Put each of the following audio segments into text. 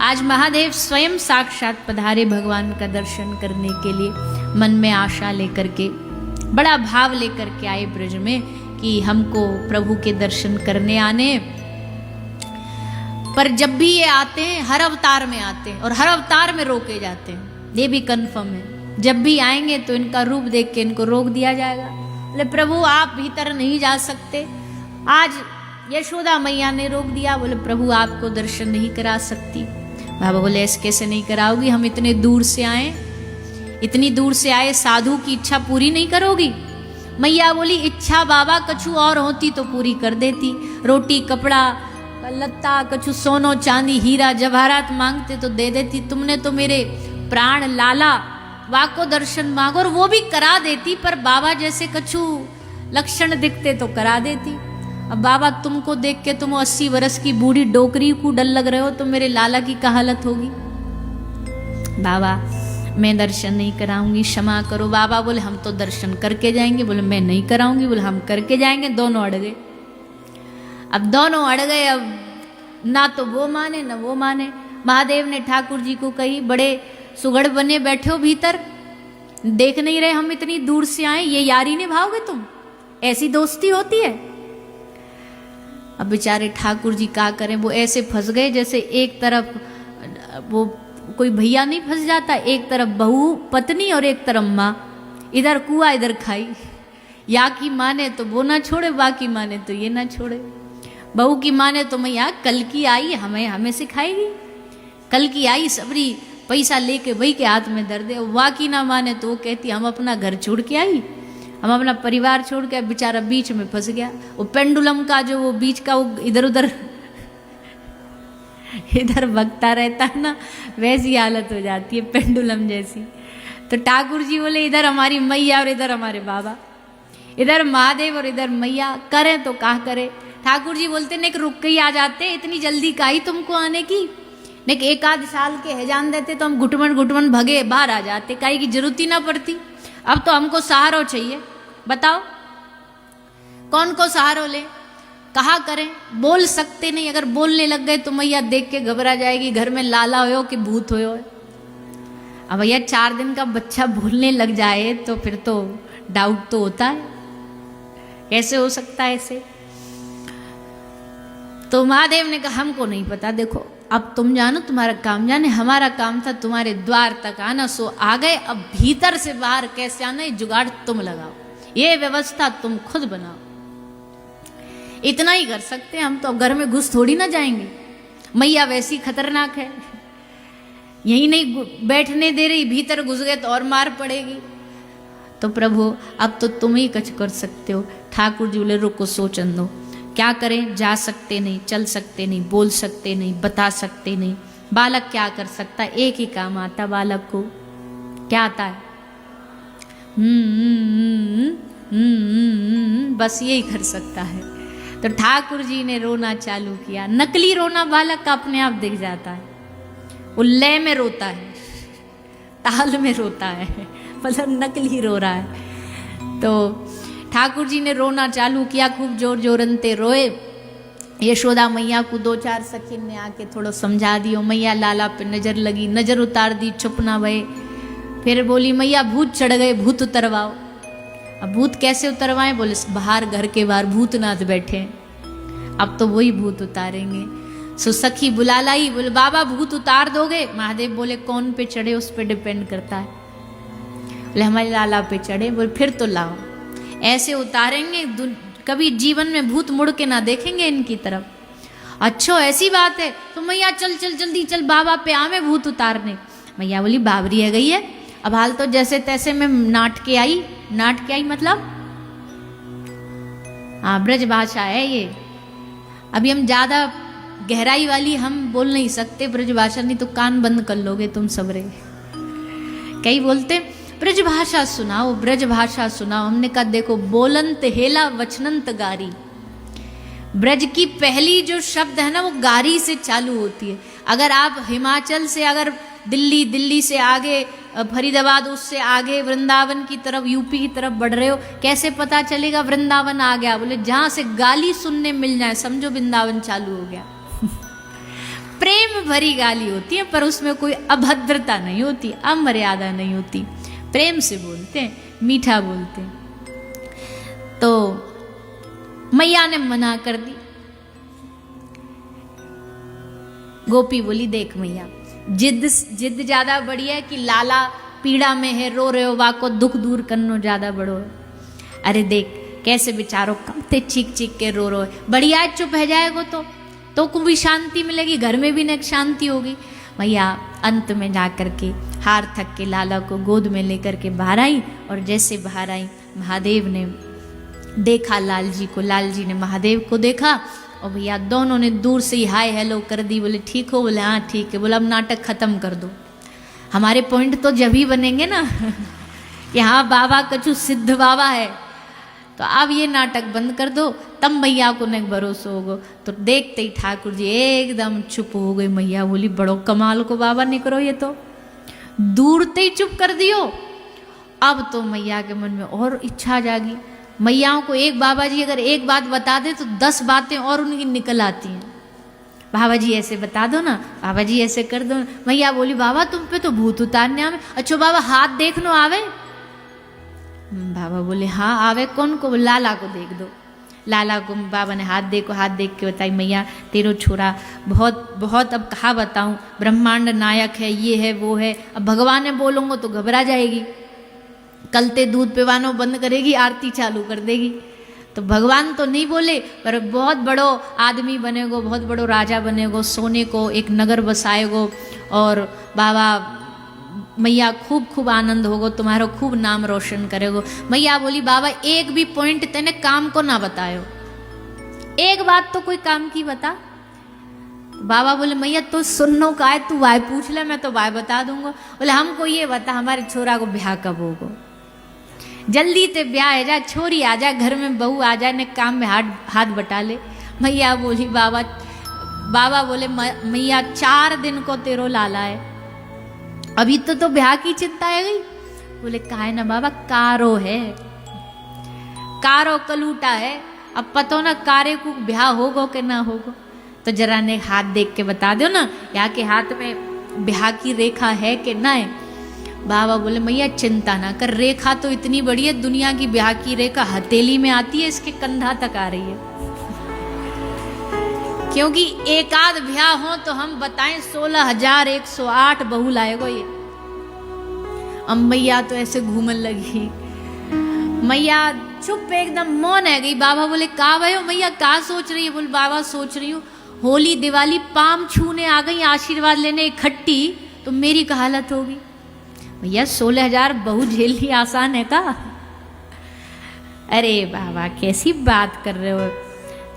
आज महादेव स्वयं साक्षात पधारे भगवान का दर्शन करने के लिए, मन में आशा लेकर के, बड़ा भाव लेकर के आए ब्रज में कि हमको प्रभु के दर्शन करने आने। पर जब भी ये आते हैं हर अवतार में आते हैं और हर अवतार में रोके जाते हैं, ये भी कन्फर्म है। जब भी आएंगे तो इनका रूप देख के इनको रोक दिया जाएगा। बोले प्रभु आप भीतर नहीं जा सकते। आज यशोदा मैया ने रोक दिया, बोले प्रभु आपको दर्शन नहीं करा सकती। बाबा बोले ऐसे कैसे नहीं कराओगी, हम इतने दूर से आए, इतनी दूर से आए, साधु की इच्छा पूरी नहीं करोगी। मैया बोली इच्छा बाबा कछु और होती तो पूरी कर देती, रोटी कपड़ा लत्ता कछु सोनो चांदी हीरा जवाहरात मांगते तो दे देती। तुमने तो मेरे प्राण लाला वाको दर्शन मांगो और वो भी करा देती, पर बाबा जैसे कछु लक्षण दिखते तो करा देती। अब बाबा तुमको देख के तुम 80 वर्ष की बूढ़ी डोकरी को डर लग रहे हो, तो मेरे लाला की क्या हालत होगी। बाबा मैं दर्शन नहीं कराऊंगी, क्षमा करो। बाबा बोले हम तो दर्शन करके जाएंगे। बोले मैं नहीं कराऊंगी। बोले हम करके जाएंगे। दोनों अड़ गए। अब दोनों अड़ गए, अब ना तो वो माने ना वो माने। महादेव ने ठाकुर जी को कही बड़े सुगड़ बने बैठे हो भीतर, देख नहीं रहे हम इतनी दूर से आए, ये यारी निभाओगे तुम, ऐसी दोस्ती होती है। अब बेचारे ठाकुर जी क्या करें, वो ऐसे फंस गए जैसे एक तरफ वो कोई भैया नहीं फंस जाता, एक तरफ बहू पत्नी और एक तरफ माँ, इधर कुआ इधर खाई। या की माने तो वो ना छोड़े, बाकी माने तो ये ना छोड़े। बहू की माने तो मैया कल की आई हमें सिखाएगी, कल की आई सबरी पैसा लेके वही के हाथ में दर दे। वाकी ना माने तो वो कहती हम अपना घर छोड़ के आई, हम अपना परिवार छोड़ के। बेचारा बीच में फंस गया। वो पेंडुलम का जो वो बीच का वो इधर उधर इधर भगता रहता है ना, वैसी हालत हो जाती है पेंडुलम जैसी। तो ठाकुर जी बोले इधर हमारी मैया और इधर हमारे बाबा, इधर महादेव और इधर मैया, करें तो क्या करे। ठाकुर जी बोलते ने रुक के ही आ जाते, इतनी जल्दी काई तुमको आने की, ने एक आध साल के हैजान देते तो हम घुटमन भगे बाहर आ जाते, काई की जरूरत ही ना पड़ती। अब तो हमको सहारो चाहिए, बताओ कौन को सहारो ले, कहा करें। बोल सकते नहीं, अगर बोलने लग गए तो मैया देख के घबरा जाएगी, घर में लाला हो कि भूत हो। अब भैया 4 दिन का बच्चा बोलने लग जाए तो फिर तो डाउट तो होता है, कैसे हो सकता है ऐसे। तो महादेव ने कहा हमको नहीं पता, देखो अब तुम जानो, तुम्हारा काम जाने, हमारा काम था तुम्हारे द्वार तक आना, सो आ गए। अब भीतर से बाहर कैसे आना ये जुगाड़ तुम लगाओ, ये व्यवस्था तुम खुद बनाओ। इतना ही कर सकते हैं हम, तो घर में घुस थोड़ी ना जाएंगे। मैया वैसी खतरनाक है, यही नहीं बैठने दे रही, भीतर घुस गए तो और मार पड़ेगी। तो प्रभु अब तो तुम ही कुछ कर सकते हो। ठाकुर जी बोले रुको सोचन दो, क्या करें, जा सकते नहीं, चल सकते नहीं, बोल सकते नहीं, बता सकते नहीं। बालक क्या कर सकता है, एक ही काम आता बालक को, क्या आता है, बस यही कर सकता है। तो ठाकुर जी ने रोना चालू किया। नकली रोना बालक का अपने आप दिख जाता है, वो लय में रोता है, ताल में रोता है, मतलब नकली रो रहा है। तो ठाकुर जी ने रोना चालू किया, खूब जोर जोरनते रोए। यशोदा मैया को 2-4 सखी ने आके थोड़ा समझा दियो। मैया लाला पे नजर लगी, नजर उतार दी, चुप ना भये। फिर बोली मैया भूत चढ़ गए, भूत उतरवाओ। अब भूत कैसे उतरवाएं, बोले बाहर घर के बाहर भूतनाथ बैठे, अब तो वही भूत उतारेंगे। सो सखी बुला लाई, बोले बाबा भूत उतार दोगे। महादेव बोले कौन पे चढ़े उस पे डिपेंड करता है। बोले हमारे लाला पे चढ़े। बोले फिर तो लाओ, ऐसे उतारेंगे कभी जीवन में भूत मुड़ के ना देखेंगे इनकी तरफ। अच्छा ऐसी बात है, तो मैया चल चल जल्दी चल, बाबा पे आवे भूत उतारने। मैया बोली बाबरी है गई है, अब हाल तो जैसे तैसे मैं नाट के आई मतलब हाँ ब्रज भाषा है ये। अभी हम ज्यादा गहराई वाली हम बोल नहीं सकते ब्रज भाषा, नहीं तो कान बंद कर लोगे तुम सबरे। कई बोलते ब्रज भाषा सुनाओ, ब्रज भाषा सुनाओ। हमने कहा देखो बोलंत हेला वचनंत गारी, ब्रज की पहली जो शब्द है ना वो गारी से चालू होती है। अगर आप हिमाचल से अगर दिल्ली से आगे फरीदाबाद, उससे आगे वृंदावन की तरफ, यूपी की तरफ बढ़ रहे हो, कैसे पता चलेगा वृंदावन आ गया। बोले जहां से गाली सुनने मिल जाए समझो वृंदावन चालू हो गया। प्रेम भरी गाली होती है, पर उसमें कोई अभद्रता नहीं होती, अमर्यादा नहीं होती, प्रेम से बोलते हैं, मीठा बोलते हैं। तो मैया ने मना कर दी। गोपी बोली, देख मैया, जिद ज्यादा बड़ी है कि लाला पीड़ा में है, रो रहे हो, वाको दुख दूर करनो ज्यादा बड़ो है। अरे देख कैसे बेचारो कमते चीख चीख के रो रो है, बढ़िया चुप है जाएगो तो को भी शांति मिलेगी, घर में भी न शांति होगी। मैया अंत में जा कर के हार थक के लाला को गोद में लेकर के बाहर आई, और जैसे बाहर आई महादेव ने देखा लाल जी को, लाल जी ने महादेव को देखा, और भैया दोनों ने दूर से ही हाय हेलो कर दी। बोले ठीक हो? बोले हाँ ठीक है। बोला अब नाटक खत्म कर दो, हमारे पॉइंट तो जब ही बनेंगे ना कि हाँ बाबा कछु सिद्ध बाबा है, तो अब ये नाटक बंद कर दो, तब मैया को न भरोसा होगो। तो देखते ही ठाकुर जी एकदम चुप हो गए। मैया बोली, बड़ो कमाल को बाबा निकलो, ये तो दूर ते ही चुप कर दियो। अब तो मैया के मन में और इच्छा जागी। मैयाओं को एक बाबा जी अगर एक बात बता दे तो 10 बातें और उनकी निकल आती हैं। बाबा जी ऐसे बता दो ना, बाबा जी ऐसे कर दो। मैया बोली, बाबा तुम पे तो भूत उतारने आवे। अच्छा बाबा हाथ देखनो आवे? बाबा बोले हाँ आवे। कौन को? लाला को देख दो। लाला को बाबा ने हाथ देखो, हाथ देख के बताई, मैया तेरो छोरा बहुत बहुत, अब कहाँ बताऊँ, ब्रह्मांड नायक है, ये है वो है, अब भगवान ने बोलूँगा तो घबरा जाएगी, कलते दूध पिवानो बंद करेगी, आरती चालू कर देगी। तो भगवान तो नहीं बोले, पर बहुत बड़ो आदमी बनेगो, बहुत बड़ो राजा बनेगो, सोने को एक नगर बसाएगो, और बाबा मैया खूब खूब आनंद होगो, तुम्हारो खूब नाम रोशन करेगो। मैया बोली, बाबा एक भी पॉइंट तेने काम को ना बतायो, एक बात तो कोई काम की बता। बाबा बोले, मैया तो सुननो का है, तू वाय पूछ ले, मैं तो वाय बता दूंगा। बोले हमको ये बता, हमारे छोरा को ब्याह कब होगो? जल्दी ते ब्याह है जा, छोरी आ जा, घर में बहू आ जाए, ने काम में हाथ बटा ले। मैया बोली, बाबा बोले, मैया 4 दिन को तेरो लाला है, अभी तो ब्याह की चिंता है गई। बोले काहे ना बाबा, कारो है, कारो कलूटा है, अब पतो ना कारे को ब्याह होगो कि ना होगो। तो जरा ने हाथ देख के बता दो ना, यहाँ के हाथ में ब्याह की रेखा है कि ना है। बाबा बोले, मैया चिंता ना कर, रेखा तो इतनी बड़ी है, दुनिया की ब्याह की रेखा हथेली में आती है, इसके कंधा तक आ रही है। क्योंकि एक आध ब्याह हो तो हम बताएं 16,108 बहू लाएगो ये। अब मैया तो ऐसे घूमन लगी, मैया चुप एकदम मौन है गई। बाबा बोले, का भयो मैया, का सोच रही है? बोले बाबा सोच रही हूँ, होली दिवाली पाम छूने आ गई, आशीर्वाद लेने इकट्ठी, तो मेरी क्या हालत होगी? भैया 16,000 बहू झेलनी आसान है का? अरे बाबा कैसी बात कर रहे हो,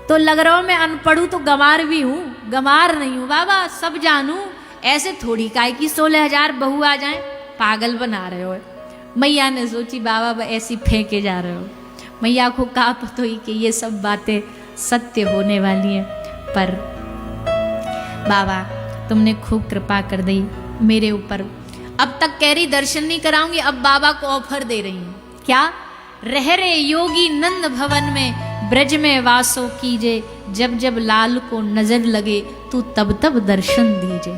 तो लग रहा हो मैं अनपढ़ू तो गंवार भी हूँ, गंवार नहीं हूँ बाबा, सब जानू। ऐसे थोड़ी काय की 16,000 बहू आ जाए, पागल बना रहे हो। मैया ने सोची बाबा ऐसी फेंके जा रहे हो। मैया को कहा पता ही कि ये सब बातें सत्य होने वाली हैं, पर बाबा तुमने खूब कृपा कर दी मेरे ऊपर। अब तक कह रही दर्शन नहीं कराऊंगी, अब बाबा को ऑफर दे रही हूँ। क्या? रह रे योगी नंद भवन में, ब्रज में वासो कीजे, जब जब लाल को नजर लगे, तू तब तब दर्शन दीजे।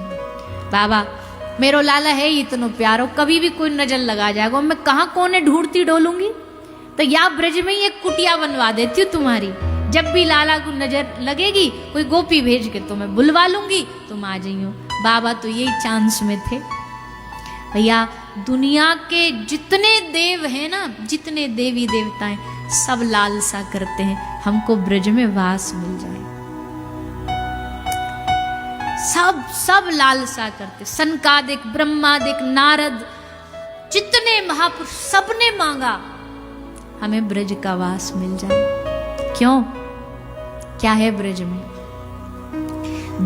बाबा मेरो लाला है इतनो प्यारो, कभी भी कोई नजर लगा जाएगा, मैं कहाँ कोने ढूंढती डोलूंगी, तो या ब्रज में ही एक कुटिया बनवा देती हूँ तुम्हारी, जब भी लाला को नजर लगेगी कोई गोपी भेज के तो मैं बुलवा लूंगी, तुम आ जाइयो। बाबा तो यही चांस में थे। भैया दुनिया के जितने देव हैं ना, जितने देवी देवताएं, सब लालसा करते हैं हमको ब्रज में वास मिल जाए। सब लालसा करते, सनकादिक, ब्रह्मादिक, नारद, जितने महापुरुष, सबने मांगा हमें ब्रज का वास मिल जाए। क्यों? क्या है ब्रज में?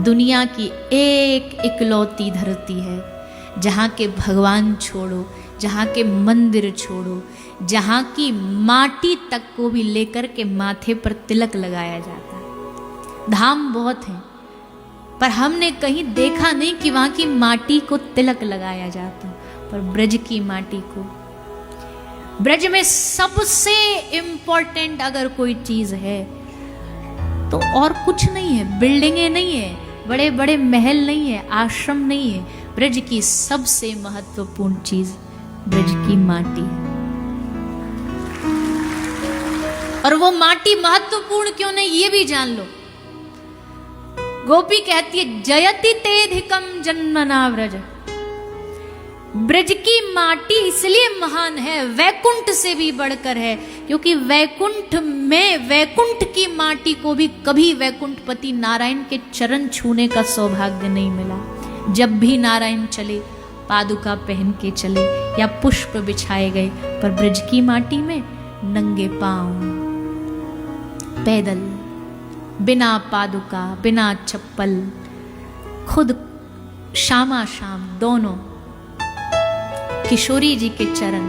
दुनिया की एक इकलौती धरती है जहाँ के भगवान छोड़ो, जहाँ के मंदिर छोड़ो, जहाँ की माटी तक को भी लेकर के माथे पर तिलक लगाया जाता है। धाम बहुत हैं, पर हमने कहीं देखा नहीं कि वहाँ की माटी को तिलक लगाया जाता, पर ब्रज की माटी को, ब्रज में सबसे इम्पोर्टेंट अगर कोई चीज है तो और कुछ नहीं है, बिल्डिंगें नहीं है, बड़े बड़े महल नहीं है, आश्रम नहीं है। ब्रज की सबसे महत्वपूर्ण चीज ब्रज की माटी है। और वो माटी महत्वपूर्ण क्यों नहीं, ये भी जान लो। गोपी कहती है जयति तेधिकम जन्मना व्रज। ब्रज की माटी इसलिए महान है, वैकुंठ से भी बढ़कर है, क्योंकि वैकुंठ में, वैकुंठ की माटी को भी कभी वैकुंठपति नारायण के चरण छूने का सौभाग्य नहीं मिला। जब भी नारायण चले पादुका पहन के चले या पुष्प बिछाए गए, पर ब्रज की माटी में नंगे पांव, पैदल, बिना पादुका, बिना चप्पल, खुद शामा शाम दोनों किशोरी जी के चरण